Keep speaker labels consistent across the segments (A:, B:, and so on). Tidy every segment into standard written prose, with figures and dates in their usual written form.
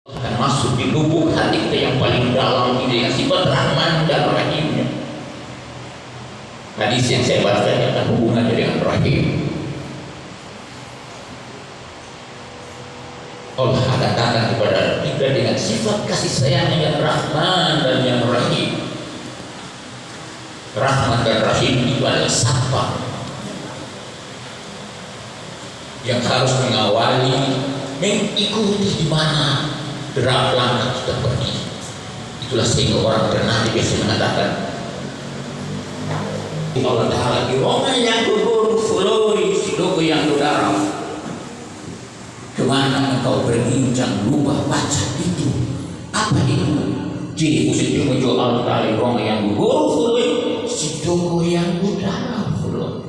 A: akan masuk di lubuk hati kita yang paling dalam ini dengan sifat Rahman dan Rahimnya. Hadis yang saya baca akan hubungannya dengan Rahim. Allah akan datang kepada kita dengan sifat kasih sayang yang Rahman dan yang Rahim. Rahman dan Rahim itu adalah sapa yang harus mengawali, mengikuti di mana derap langkah kita pergi. Itulah sehingga orang bernadi biasa mengatakan Allah Ta'ala di Roma yang gugur fuloi sidogo yang darah. Kemana engkau pergi jangan lupa baca itu. Apa itu? Jadi positif muncul Allah Ta'ala di Roma yang gugur fuloi sidogo yang darah fuloi.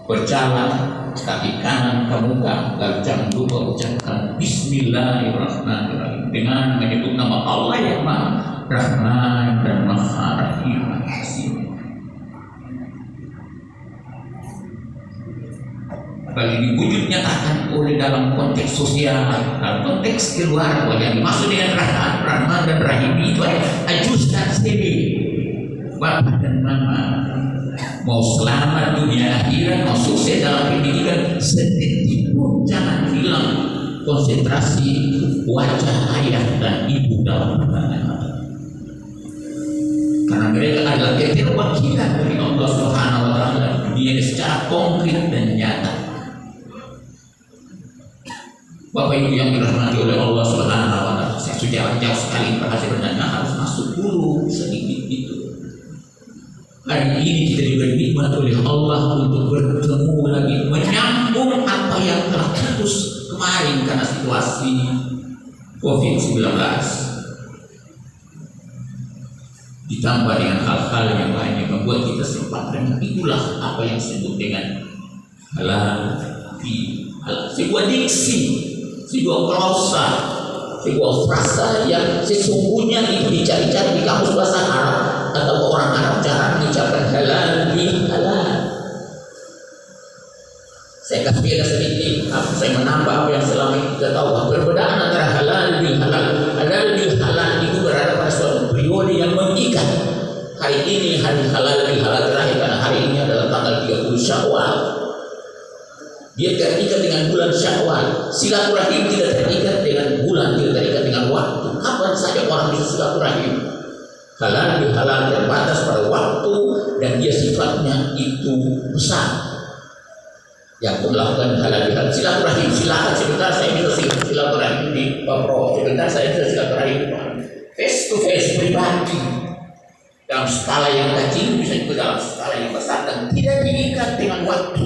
A: Berjalan kaki kanan ke muka, lalu jangan lupa ucapkan Bismillahirrahmanirrahim dengan menyebut nama Allah yang Maha Rahman dan Maha Rahim. Bagi diwujud nyatakan oleh dalam konteks sosial, dalam konteks keluarga yang dimaksud dengan Rahman dan Rahim itu adalah ajuskan sendiri bapak dan mama. Mau selamat dunia akhirat, mau sukses dalam pendidikan, sedetik pun jangan hilang konsentrasi wajah ayah dan ibu dalam pandangan. Karena mereka adalah keterwakilan dari Allah Subhanahu wa Ta'ala dunia secara konkret dan nyata. Bapak Ibu yang dirahmati oleh Allah Subhanahu wa Ta'ala, saya sudah jauh sekali berhasil bertanya harus masuk dulu sedikit itu. Hari ini kita diberi nikmat oleh Allah untuk bertemu lagi, menyambung apa yang telah putus kemarin karena situasi COVID-19. Ditambah dengan hal-hal yang lain yang membuat kita sempat dengan itulah apa yang disebut dengan halal fi halal. Sebuah diksi, sebuah prosa, sebuah frasa yang sesungguhnya itu dicari-cari di kamus bahasa Arab atau orang Arab cara mengucapkan halal bi halal. Saya kasih beda sedikit, saya menambah apa yang selama ini kita tahu. Perbedaan antara halal bil halal. Halal bil halal itu berada pada suatu periode yang mengikat. Hari ini hari halal bil halal terakhir karena hari ini adalah tanggal 30 Syawal. Dia terikat dengan bulan Syawal. Silaturahim tidak terikat dengan bulan, tidak terikat dengan waktu. Kapan saja orang bisa silaturahim. Halal bil halal terbatas pada waktu dan dia sifatnya itu besar. Yang melakukan halal bil halal silaturahim, silakan sebentar saya bisa silaturahim di Pak Pro, sebentar saya bisa silaturahim face to face pribadi dalam skala yang kecil bisa juga dalam skala yang besar dan tidak diikat dengan waktu.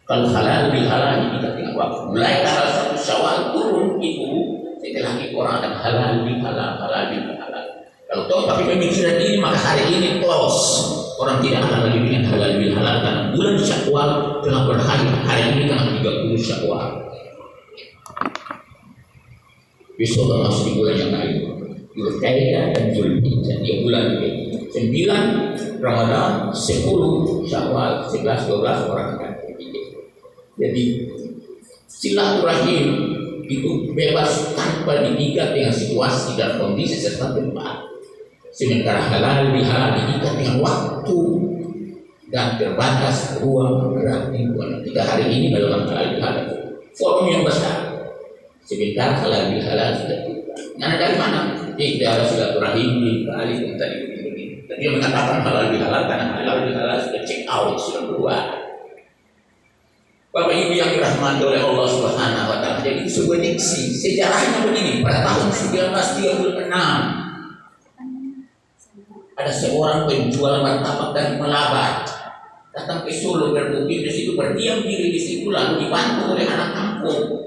A: Kalau halal bil halal diikat dengan waktu, mulai tanggal 1 Syawal turun itu setelah itu orang akan halal bil halal, halal bil halal. Kalau tahu pakai pemikiran ini maka hari ini close. Orang tidak akan lagi dengan halal bil halal karena bulan Syawal telah berakhir. Hari ini tanggal 30 Syawal. Besok akan masuk di bulan yang lain. Zulkaidah dan Zulhijjah. Dia bulan 9 Ramadan, 10 Syawal, 11, 12 orang akan pergi. Jadi silaturahim itu bebas tanpa diikat dengan situasi dan kondisi serta tempat. Sementara halal bil halal diikat dengan waktu dan terbatas ruang gerak lingkungan. Kita hari ini melakukan halal bil halal forum yang besar. Sebentar halal bil halal sudah buka. Nah dari mana? Tidak ada silaturahim di Bali yang tadi begini. Dia mengatakan halal bil halal karena halal bil halal sudah check out, sudah keluar. Bapak Ibu yang dirahmati oleh Allah Subhanahu wa Ta'ala. Jadi sebuah diksi sejarahnya begini. Pada tahun 1936 ada seorang penjual martabak dari Malabar datang ke Solo bermukim di situ, berdiam diri di situ lalu dibantu oleh anak kampung.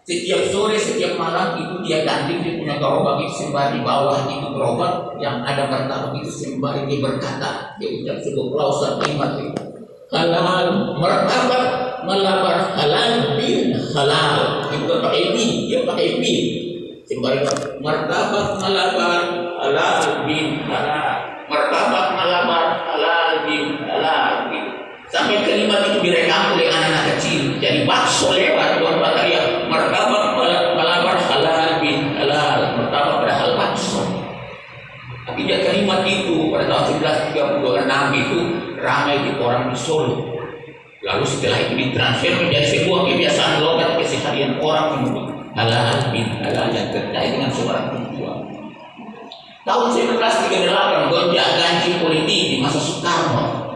A: Setiap sore, setiap malam itu dia gandeng dia punya gerobak itu sembari bawah itu gerobak yang ada martabak itu sembari dia berkata, dia ucap sebuah klausa kalimat itu halal martabak Malabar halal bil halal. Dia bukan pakai bi, dia pakai bi. Sembari martabak Malabar halal bin halal, martabak Malabar halal bin halal. Sampai kalimat itu direkam oleh anak-anak kecil. Jadi bakso lewat Tuan Bataria, martabak 1936 itu ramai di orang di Solo. Lalu setelah itu ditransfer menjadi sebuah kebiasaan logat keseharian orang untuk halal bin halal yang terkait dengan seorang perempuan. Tahun 1938 gonjang-ganjing politik di masa Soekarno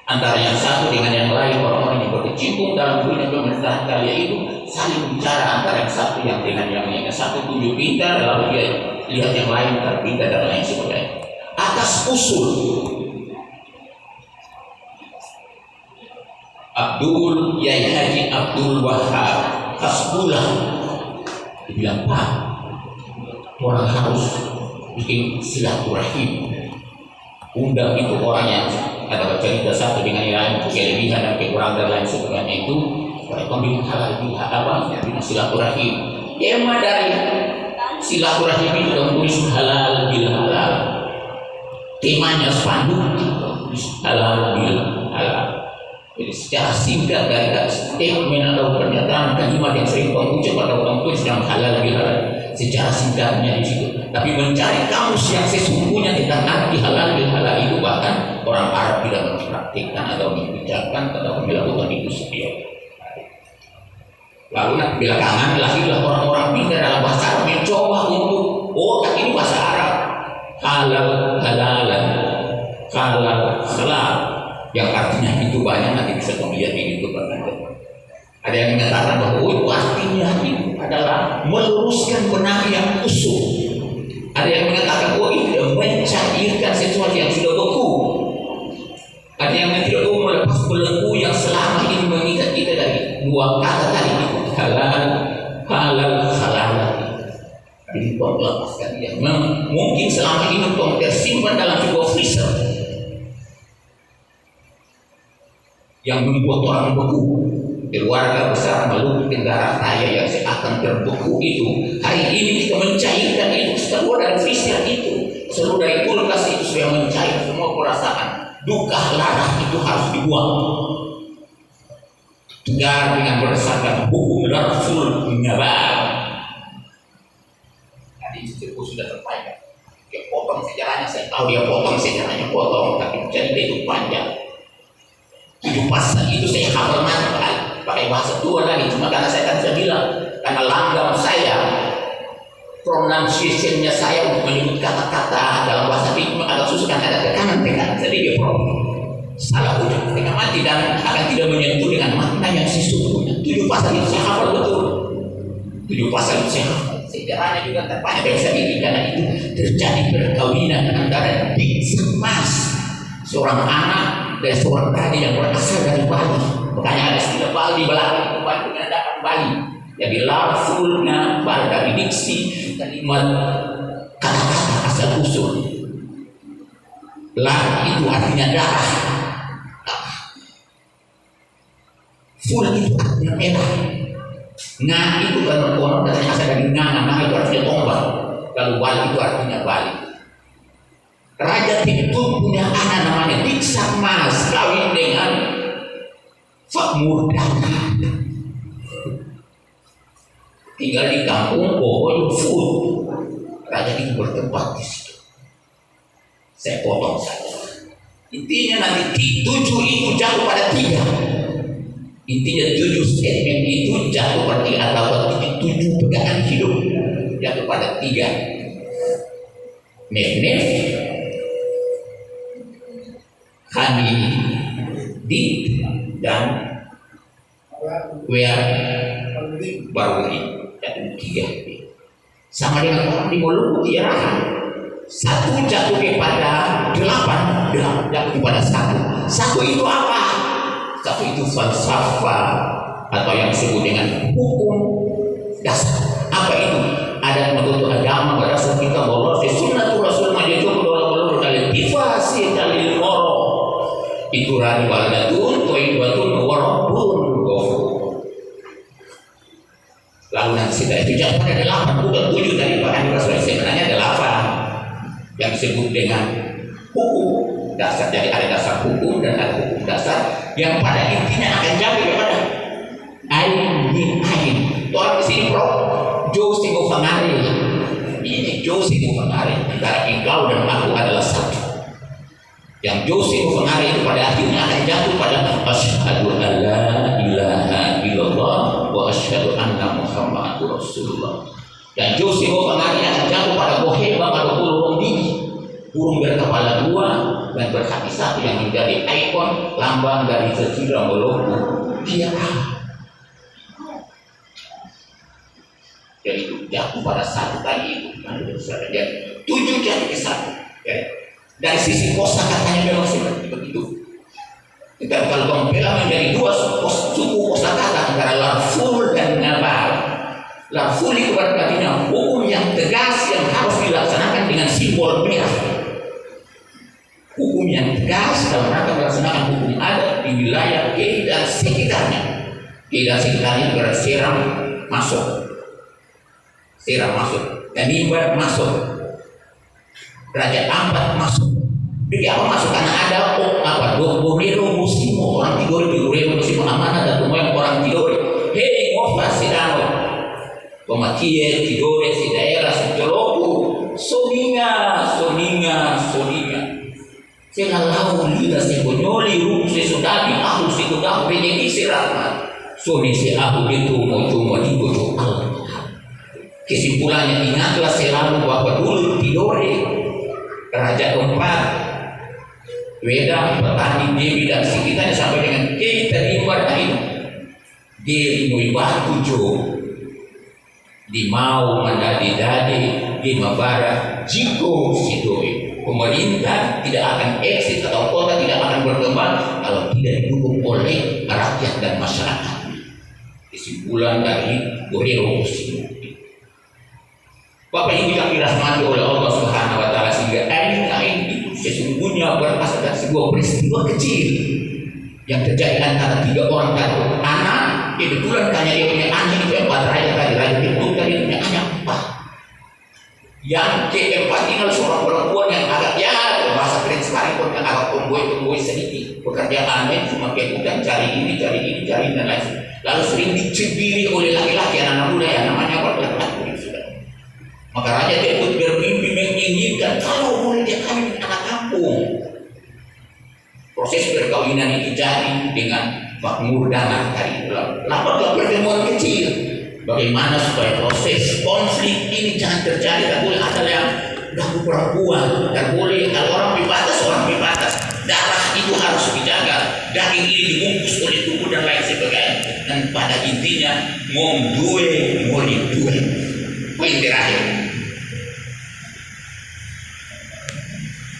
A: antara yang satu dengan yang lain, orang-orang yang berkecimpung dalam dunia pemerintahan kali itu saling bicara antara yang satu yang dengan yang lain. Yang satu tunjuk pintar, lalu dia lihat yang lain terpintar dan lain sebagainya. Atas usul Abdul Yai Haji Abdul Wahab Hasbullah, dibilang, Pak, orang harus bikin silaturahim, undang itu orang yang ada cerita satu dengan yang lain, kelebihan dan kekurangan dan lain sebagainya itu, mereka bilang halal di apa? Bikin silaturahim. Tema dari silaturahim itu tulis halal bil halal. Temanya spanduk halal bil halal. Jadi secara singkat dari statement atau pernyataan kalimat yang sering kamu ucap atau kamu tulis dalam halal bil halal, secara singkatnya di situ. Tapi mencari kamus yang sesungguhnya tentang arti halal bil halal itu bahkan orang Arab tidak mempraktikkan atau membicarakan atau melakukan itu sendiri. Lalu belakangan lahirlah orang-orang pintar dalam bahasa Arab mencoba untuk ini bahasa Arab halal halalan halal halal yang artinya itu banyak, nanti bisa kamu lihat di YouTube. Ada yang mengatakan bahwa itu artinya itu adalah meluruskan benang yang kusut. Ada yang mengatakan itu mencairkan sesuatu yang sudah beku. Ada yang tidak melepas belenggu yang selama ini mengikat kita dari dua kata tadi itu halal halal halal. Jadi kau lepaskan dia. Mungkin selama ini kau tersimpan dalam sebuah freezer yang membuat orang beku. Keluarga besar Maluku Tenggara Raya yang seakan terbeku itu, hari ini kita mencairkan itu, keluar dari freezer itu, seluruh dari kulkas itu sudah mencair semua perasaan. Duka lara itu harus dibuang. Tegar dengan berdasarkan hukum Rasul Nabar. Tadi itu sudah terpanjang. Dia potong sejarahnya, saya tahu dia potong sejarahnya, tapi cerita itu panjang. 7 pasal itu saya hafal pakai bahasa dua lagi, cuma karena saya kan bilang karena langgam saya, pronunciation-nya saya untuk menyebut kata-kata dalam bahasa fikih agak susah, kan ada tekanan sedikit salah ucap setengah mati dan akan tidak menyentuh dengan makna yang sesungguhnya. 7 pasal itu saya hafal betul. 7 pasal itu saya hafal. Sejarahnya juga terpanjang bisa ini karena itu terjadi perkawinan antara Biksu Mas, seorang anak dari seorang gadis yang berasal dari Bali. Makanya ada istilah Bali belakang Bali menandakan Bali. Jadi lafulnya dari diksi kalimat kata-kata asal usul. Lah itu artinya darah. Ful itu artinya merah. Nga itu kan orang katanya asal dari nga itu artinya tombak. Kalau Bali itu artinya Bali. Raja Tiptun punya anak namanya Diksak Mas, kawin dengan Fakmurdana. Tinggal di kampung pokoknya full. Raja itu bertempat di situ. Saya potong saja. Intinya nanti 7 itu jatuh pada 3. Intinya 7 statement itu jatuh pada 3 atau 7 pegangan hidup jatuh pada 3. Nef Hani di dan baru ini jatuh 3. Sama dengan orang di Maluku tiarahan 1 jatuh kepada 8 jatuh kepada 1 itu apa? 1 itu falsafah atau yang disebut dengan hukum dasar. Apa itu? Ada menuntut agama berdasar kita bahwa sunnatul rasul majidul doa kali tifasi kali moro itu rani waladatun toibatun warabun ghafur. Lalu nanti itu jatuh pada 8 bukan 7 tadi bahkan Rasul sebenarnya 8 yang disebut dengan hukum dasar. Jadi ada dasar hukum dan ada hukum dasar yang pada intinya akan jatuh kepada ain. Orang di sini Prof Jo Singo Fangari ini Jo Jose mempengaruhi antara engkau dan aku adalah satu. Yang Jose mempengaruhi itu pada akhirnya akan jatuh pada asyhadu an la ilaha illallah wa asyhadu anna muhammadur rasulullah. Dan Jose mempengaruhi akan jatuh pada boheba atau burung gigi, burung berkepala dua dan berhati satu yang menjadi ikon lambang dari Jazirah Maluku. Dia jadi itu jatuh pada satu tadi itu. Jadi 7 jadi ke 1. Dari sisi kosa katanya memang seperti itu. Kita kalau pembela menjadi 2 suku kosa kata antara laful dan nabal. Laful itu artinya hukum yang tegas yang harus dilaksanakan dengan simbol merah. Hukum yang tegas dalam rangka melaksanakan hukum adat di wilayah K dan sekitarnya. K dan sekitarnya berarti Seram masuk. Seram masuk, Tanimbar masuk, Raja Ampat masuk. Jadi apa masuk? Karena ada Borneo Muslim, orang Tidore Muslim amanah dan semua orang Tidore. Hei, ngopas sidano, pemakie Tidore si daerah si Joloku, soninga. Selalau lida si bonyoli rup si sudabi aku si kudaku benyeki si rahmat. Soni si aku itu mau cuma di bojo Allah. Kesimpulannya ingatlah selalu bahwa dulu Tidore, Raja keempat, Weda, Petani, Dewi dan sekitarnya sampai dengan kita Tanimbar itu di Muibah 7 di Mau Mandadi-dadi di Mabara Jiko Sidoi. Pemerintah tidak akan exit atau kota tidak akan berkembang kalau tidak didukung oleh rakyat dan masyarakat. Kesimpulan dari Borneo Muslim. Bapak Ibu yang dirahmati oleh Allah Subhanahu wa taala, sehingga ain itu sesungguhnya berasal dari sebuah peristiwa kecil yang terjadi antara 3 orang dan anak. Kebetulan hanya dia punya anak itu 4 raja itu tadi punya anak 4. Yang keempat tinggal seorang perempuan yang agak bahasa keren sekalipun yang agak tomboy sedikit. Pekerjaannya cuma kayak hutan cari ini dan lain. Lalu sering dicibiri oleh laki-laki anak muda yang namanya laki-laki. Maka raja tersebut bermimpi menginginkan kalau boleh dia kawin dengan anak kampung. Proses perkawinan itu jadi dengan makmur dan tadi ulang. Lapatlah pertemuan kecil. Bagaimana supaya proses konflik ini jangan terjadi? Tak boleh ada yang ganggu perempuan. Tak boleh kalau orang pipatas. Darah itu harus dijaga. Daging ini dibungkus oleh tubuh dan lain sebagainya. Dan pada intinya due. Poin terakhir.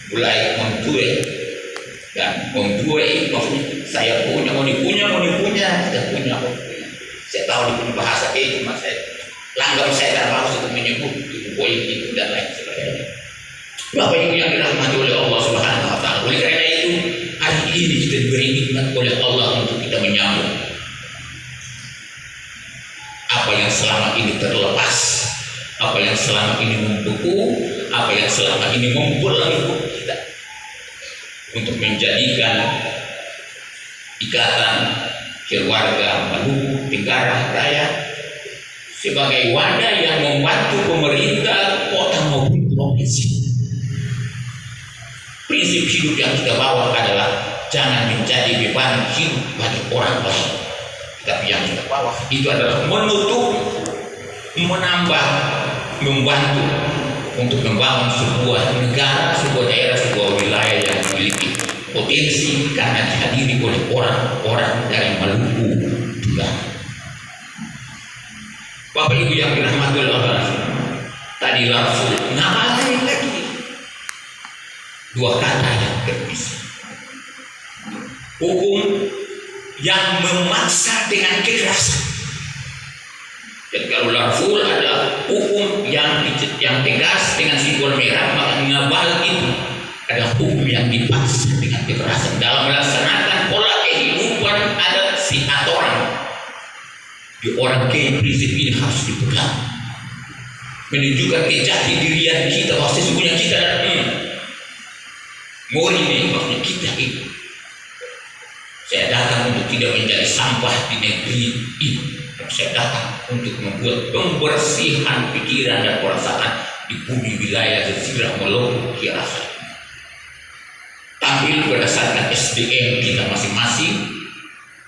A: Mulai mendue dan mendue itu maksudnya saya punya, mau dipunya, saya tahu di punya bahasa cuma saya langgam saya dan harus untuk menyebut itu poin itu dan lain sebagainya. Bapak Ibu yang dirahmati oleh Allah Subhanahu wa taala, oleh karena itu hari ini kita diberi nikmat oleh Allah untuk kita menyambung apa yang selama ini terlepas, apa yang selama ini membeku, apa yang selama ini membelenggu kita, untuk menjadikan ikatan keluarga Maluku Tenggara Raya sebagai wadah yang membantu pemerintah kota maupun provinsi. Prinsip hidup yang kita bawa adalah jangan menjadi beban hidup bagi orang lain, tapi yang kita bawa itu adalah menutup, menambah, membantu untuk membangun sebuah negara, sebuah daerah, sebuah wilayah yang memiliki potensi karena dihadiri oleh orang-orang dari Maluku juga. Bapak Ibu yang dirahmati Allah, tadi langsung ngamalin lagi 2 kata yang terpisah. Hukum yang memaksa dengan kekerasan. Jadi kalau laful adalah hukum yang tegas dengan simbol merah, maka ngabal itu adalah hukum yang dipaksa dengan kekerasan dalam melaksanakan pola kehidupan adat si atoran. Di orang kaya prinsip ini harus dipegang, menunjukkan kejati dirian kita bahwa sesungguhnya kita adalah ini maksudnya kita ini. Saya datang untuk tidak menjadi sampah di negeri ini. Saya datang untuk membuat pembersihan pikiran dan perasaan di bumi wilayah Jazirah Maluku Kirasan. Tampil berdasarkan SDM kita masing-masing,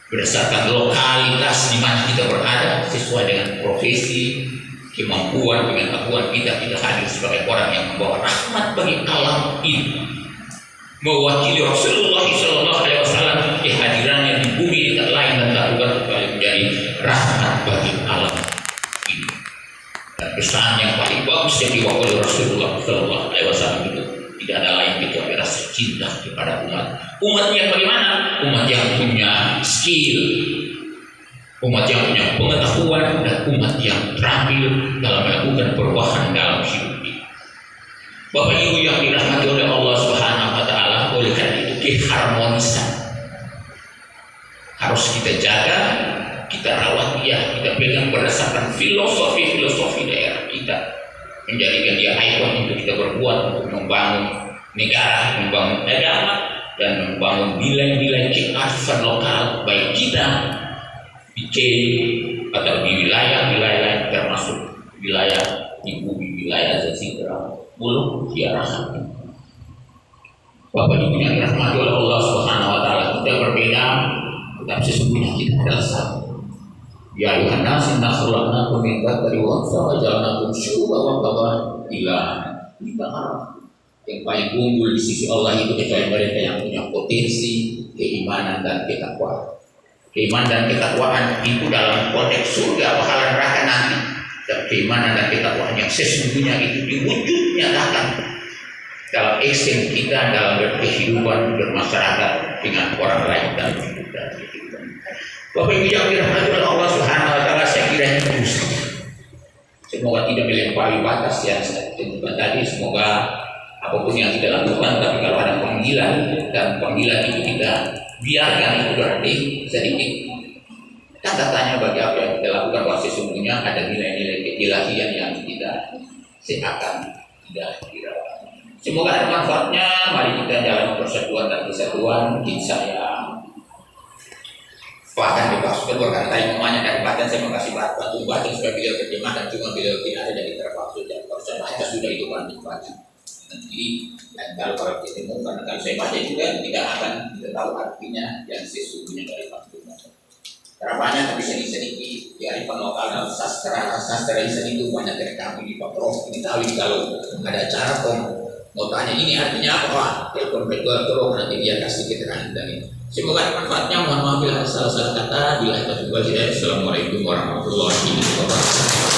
A: berdasarkan lokalitas di mana kita berada, sesuai dengan profesi, kemampuan, pengetahuan kita hadir sebagai orang yang membawa rahmat bagi alam ini, mewakili Rasulullah SAW kehadirannya di bumi tak lain dan tak bukan kecuali menjadi rahmat bagi alam ini. Dan pesan yang paling bagus yang diwakili Rasulullah SAW itu tidak ada lain kecuali rasa cinta kepada umat yang bagaimana? Umat yang punya skill, umat yang punya pengetahuan, dan umat yang terampil dalam melakukan perubahan dalam hidup ini. Bapak Ibu yang dirahmati oleh Allah Subhanahu wa Ta'ala, oleh karena itu keharmonisan harus kita jaga, kita rawat dia, kita pegang berdasarkan filosofi daerah kita, menjadikan dia ikon untuk kita berbuat, untuk membangun negara, membangun agama, dan membangun nilai-nilai kearifan lokal baik kita di atau di wilayah-wilayah termasuk wilayah di bumi wilayah Jazirah Maluku Kirasan. Bapak Ibu yang dirahmati oleh Allah Subhanahu wa Ta'ala, kita berbeda, tetapi sesungguhnya kita adalah satu. Ya ayuhan nas inna khalaqnakum min dzakarin wa untha wa ja'alnakum syu'uban wa qabaila lita'arafu. Yang paling unggul di sisi Allah itu kecuali mereka yang punya potensi keimanan dan ketakwaan. Keimanan dan ketakwaan itu dalam konteks surga pahala neraka nanti. Dan keimanan dan ketakwaan yang sesungguhnya itu diwujudnya datang dalam eksen kita dalam berkehidupan bermasyarakat dengan orang lain dan kehidupan. Bapak Ibu yang dirahmati oleh Allah Subhanahu wa Ta'ala, saya kira itu saja. Semoga tidak melampaui batas yang saya tentukan tadi. Semoga apapun yang kita lakukan, tapi kalau ada panggilan dan panggilan itu kita biarkan itu berarti sedikit tanda tanya bagi apa yang kita lakukan, bahwa sesungguhnya ada nilai-nilai keilahian yang kita seakan tidak dirawat. Semoga ada manfaatnya. Mari kita jalan persatuan dan kesatuan. Mungkin saya bahkan dipaksa karena tadi mamanya dari Badan, saya makasih bantu baca supaya beliau terjemah, dan cuma beliau tidak ada jadi terpaksa, dan kalau saya baca sudah itu bantu baca. Nanti dan kalau ketemu, karena kalau saya baca juga tidak akan kita tahu artinya yang sesungguhnya dari waktu. Harapannya tapi sedikit kearifan lokal dalam sastra lisan itu banyak terekam di Pak Prof. Ini tahu kalau ada acara mau tanya ini artinya apa, Pak? Telepon Prof nanti dia kasih keterangan dari. Semoga ada manfaatnya. Mohon maaf bila ada salah kata. Bila kita coba tidak. Assalamualaikum warahmatullahi wabarakatuh.